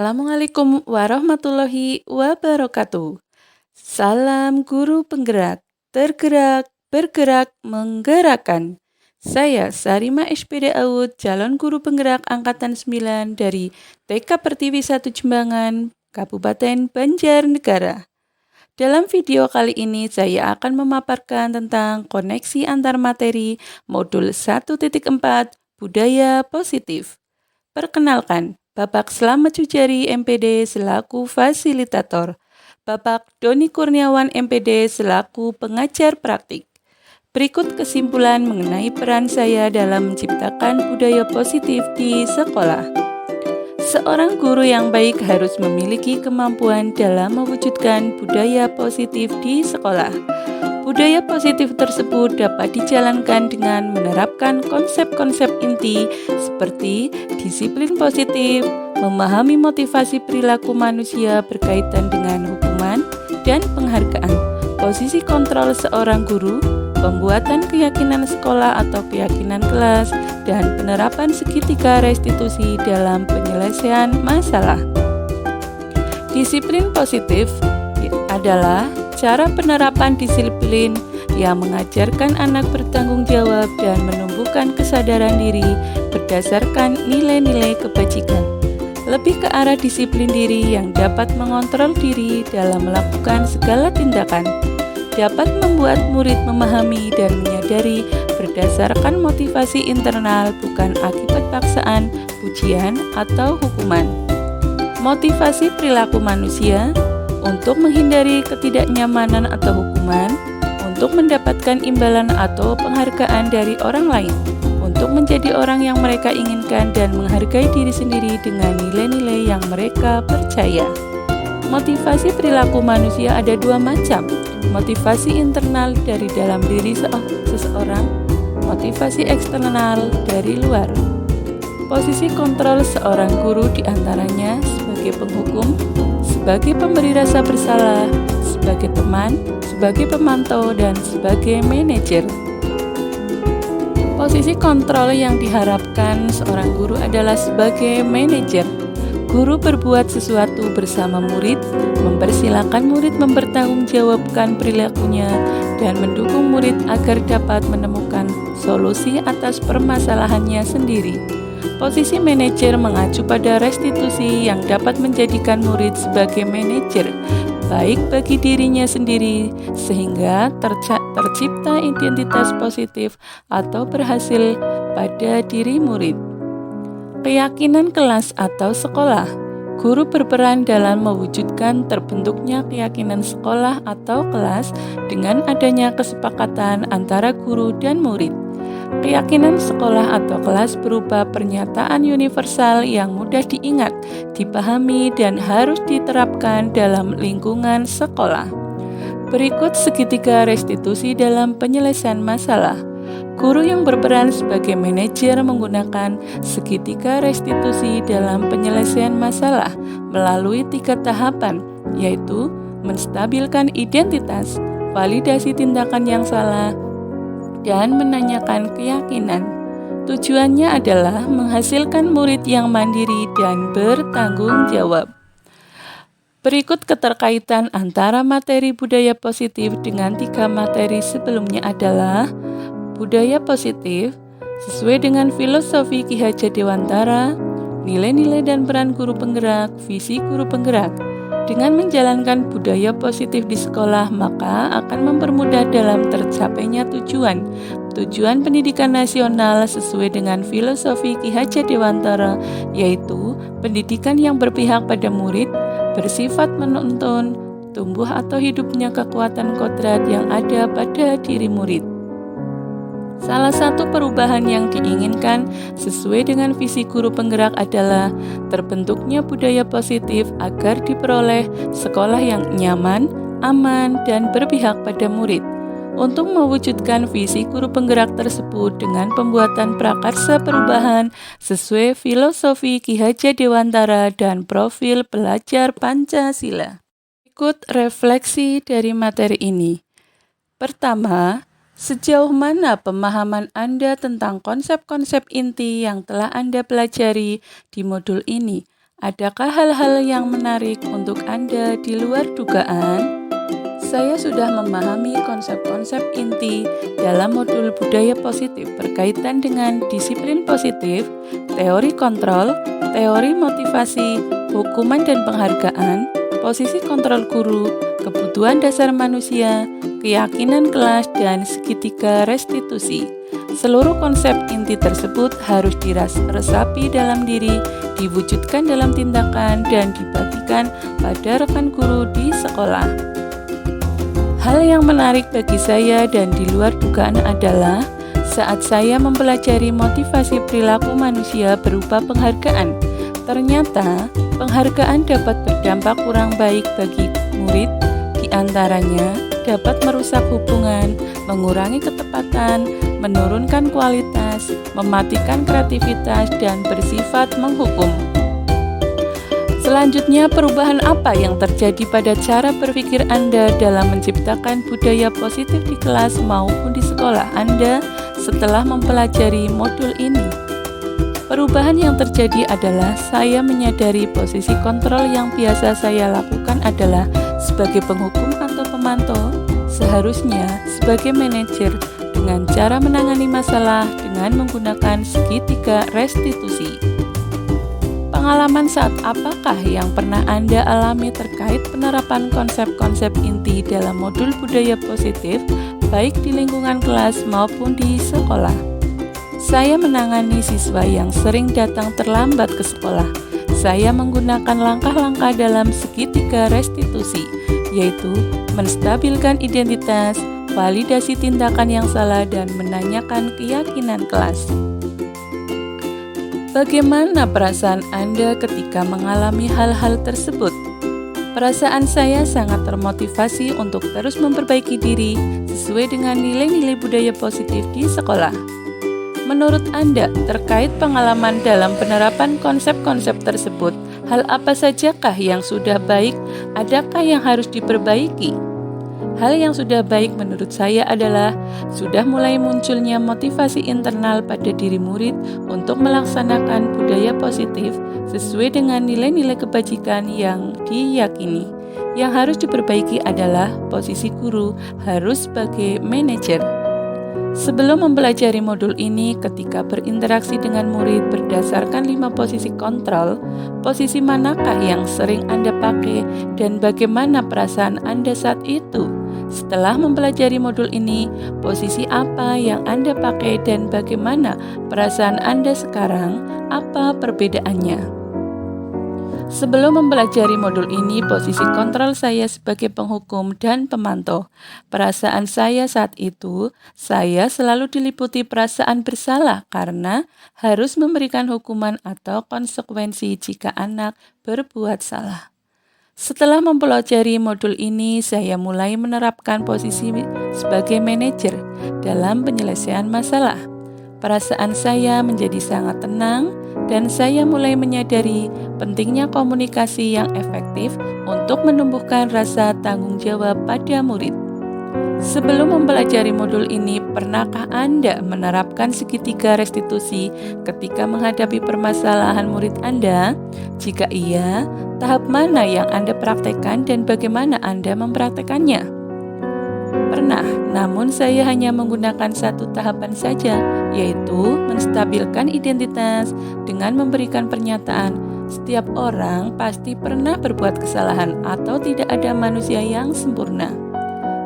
Assalamualaikum warahmatullahi wabarakatuh. Salam guru penggerak, tergerak, bergerak, menggerakkan. Saya Sarima SPD Aud, calon guru penggerak Angkatan 9 dari TK Pertiwi 1 Jembangan, Kabupaten Banjarnegara. Dalam video kali ini saya akan memaparkan tentang koneksi antar materi modul 1.4 Budaya Positif. Perkenalkan, Bapak Slamet Sujari MPD selaku fasilitator, Bapak Doni Kurniawan MPD selaku pengajar praktik. Berikut kesimpulan mengenai peran saya dalam menciptakan budaya positif di sekolah. Seorang guru yang baik harus memiliki kemampuan dalam mewujudkan budaya positif di sekolah. Budaya positif tersebut dapat dijalankan dengan menerapkan konsep-konsep inti seperti disiplin positif, memahami motivasi perilaku manusia berkaitan dengan hukuman dan penghargaan, posisi kontrol seorang guru, pembuatan keyakinan sekolah atau keyakinan kelas, dan penerapan segitiga restitusi dalam penyelesaian masalah. Disiplin positif adalah cara penerapan disiplin yang mengajarkan anak bertanggung jawab dan menumbuhkan kesadaran diri berdasarkan nilai-nilai kebajikan. Lebih ke arah disiplin diri yang dapat mengontrol diri dalam melakukan segala tindakan, dapat membuat murid memahami dan menyadari berdasarkan motivasi internal bukan akibat paksaan, pujian, atau hukuman. Motivasi perilaku manusia untuk menghindari ketidaknyamanan atau hukuman, untuk mendapatkan imbalan atau penghargaan dari orang lain, untuk menjadi orang yang mereka inginkan dan menghargai diri sendiri dengan nilai-nilai yang mereka percaya. Motivasi perilaku manusia ada dua macam, motivasi internal dari dalam diri seseorang, motivasi eksternal dari luar. Posisi kontrol seorang guru diantaranya sebagai penghukum, sebagai pemberi rasa bersalah, sebagai teman, sebagai pemantau, dan sebagai manajer. Posisi kontrol yang diharapkan seorang guru adalah sebagai manajer. Guru berbuat sesuatu bersama murid, mempersilahkan murid mempertanggungjawabkan perilakunya, dan mendukung murid agar dapat menemukan solusi atas permasalahannya sendiri. Posisi manajer mengacu pada restitusi yang dapat menjadikan murid sebagai manajer, baik bagi dirinya sendiri, sehingga tercipta identitas positif atau berhasil pada diri murid. Keyakinan kelas atau sekolah. Guru berperan dalam mewujudkan terbentuknya keyakinan sekolah atau kelas dengan adanya kesepakatan antara guru dan murid. Keyakinan sekolah atau kelas berupa pernyataan universal yang mudah diingat, dipahami, dan harus diterapkan dalam lingkungan sekolah. Berikut segitiga restitusi dalam penyelesaian masalah. Guru yang berperan sebagai manajer menggunakan segitiga restitusi dalam penyelesaian masalah melalui 3 tahapan, yaitu menstabilkan identitas, validasi tindakan yang salah, dan menanyakan keyakinan. Tujuannya adalah menghasilkan murid yang mandiri dan bertanggung jawab. Berikut keterkaitan antara materi budaya positif dengan 3 materi sebelumnya adalah budaya positif sesuai dengan filosofi Ki Hajar Dewantara, nilai-nilai dan peran guru penggerak, visi guru penggerak. Dengan menjalankan budaya positif di sekolah, maka akan mempermudah dalam tercapainya tujuan pendidikan nasional sesuai dengan filosofi Ki Hajar Dewantara, yaitu pendidikan yang berpihak pada murid, bersifat menuntun, tumbuh atau hidupnya kekuatan kodrat yang ada pada diri murid. Salah satu perubahan yang diinginkan sesuai dengan visi guru penggerak adalah terbentuknya budaya positif agar diperoleh sekolah yang nyaman, aman, dan berpihak pada murid. Untuk mewujudkan visi guru penggerak tersebut dengan pembuatan prakarsa perubahan sesuai filosofi Ki Hajar Dewantara dan profil pelajar Pancasila. Ikut refleksi dari materi ini. Pertama, sejauh mana pemahaman Anda tentang konsep-konsep inti yang telah Anda pelajari di modul ini? Adakah hal-hal yang menarik untuk Anda di luar dugaan? Saya sudah memahami konsep-konsep inti dalam modul budaya positif berkaitan dengan disiplin positif, teori kontrol, teori motivasi, hukuman dan penghargaan, posisi kontrol guru, kebutuhan dasar manusia, keyakinan kelas, dan segitiga restitusi. Seluruh konsep inti tersebut harus diresapi dalam diri, diwujudkan dalam tindakan, dan dibagikan pada rekan guru di sekolah. Hal yang menarik bagi saya dan di luar dugaan adalah saat saya mempelajari motivasi perilaku manusia berupa penghargaan. Ternyata, penghargaan dapat berdampak kurang baik bagi murid, diantaranya dapat merusak hubungan, mengurangi ketepatan, menurunkan kualitas, mematikan kreativitas, dan bersifat menghukum. Selanjutnya, perubahan apa yang terjadi pada cara berpikir Anda dalam menciptakan budaya positif di kelas maupun di sekolah Anda setelah mempelajari modul ini? Perubahan yang terjadi adalah saya menyadari posisi kontrol yang biasa saya lakukan adalah sebagai penghukum atau pemantau, seharusnya sebagai manajer dengan cara menangani masalah dengan menggunakan segitiga restitusi. Pengalaman saat apakah yang pernah Anda alami terkait penerapan konsep-konsep inti dalam modul budaya positif, baik di lingkungan kelas maupun di sekolah? Saya menangani siswa yang sering datang terlambat ke sekolah. Saya menggunakan langkah-langkah dalam segitiga restitusi, yaitu menstabilkan identitas, validasi tindakan yang salah, dan menanyakan keyakinan kelas. Bagaimana perasaan Anda ketika mengalami hal-hal tersebut? Perasaan saya sangat termotivasi untuk terus memperbaiki diri sesuai dengan nilai-nilai budaya positif di sekolah. Menurut Anda, terkait pengalaman dalam penerapan konsep-konsep tersebut, hal apa sajakah yang sudah baik? Adakah yang harus diperbaiki? Hal yang sudah baik menurut saya adalah sudah mulai munculnya motivasi internal pada diri murid untuk melaksanakan budaya positif sesuai dengan nilai-nilai kebajikan yang diyakini. Yang harus diperbaiki adalah posisi guru harus sebagai manajer. Sebelum mempelajari modul ini, ketika berinteraksi dengan murid berdasarkan 5 posisi kontrol, posisi manakah yang sering Anda pakai dan bagaimana perasaan Anda saat itu? Setelah mempelajari modul ini, posisi apa yang Anda pakai dan bagaimana perasaan Anda sekarang? Apa perbedaannya? Sebelum mempelajari modul ini, posisi kontrol saya sebagai penghukum dan pemantau. Perasaan saya saat itu, saya selalu diliputi perasaan bersalah karena harus memberikan hukuman atau konsekuensi jika anak berbuat salah. Setelah mempelajari modul ini, saya mulai menerapkan posisi sebagai manajer dalam penyelesaian masalah. Perasaan saya menjadi sangat tenang dan saya mulai menyadari pentingnya komunikasi yang efektif untuk menumbuhkan rasa tanggung jawab pada murid. Sebelum mempelajari modul ini, pernahkah Anda menerapkan segitiga restitusi ketika menghadapi permasalahan murid Anda? Jika iya, tahap mana yang Anda praktekkan dan bagaimana Anda mempraktekannya? Pernah, namun saya hanya menggunakan satu tahapan saja, yaitu menstabilkan identitas dengan memberikan pernyataan setiap orang pasti pernah berbuat kesalahan atau tidak ada manusia yang sempurna.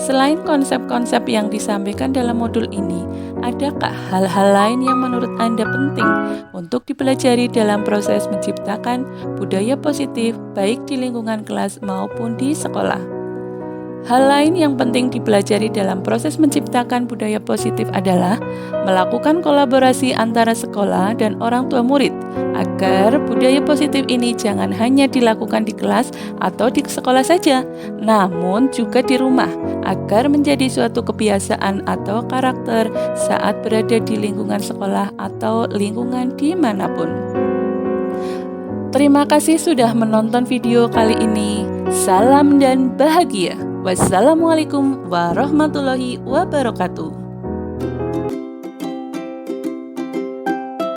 Selain konsep-konsep yang disampaikan dalam modul ini, adakah hal-hal lain yang menurut Anda penting untuk dipelajari dalam proses menciptakan budaya positif baik di lingkungan kelas maupun di sekolah? Hal lain yang penting dipelajari dalam proses menciptakan budaya positif adalah melakukan kolaborasi antara sekolah dan orang tua murid agar budaya positif ini jangan hanya dilakukan di kelas atau di sekolah saja, namun juga di rumah agar menjadi suatu kebiasaan atau karakter saat berada di lingkungan sekolah atau lingkungan dimanapun. Terima kasih sudah menonton video kali ini. Salam dan bahagia. Wassalamualaikum warahmatullahi wabarakatuh.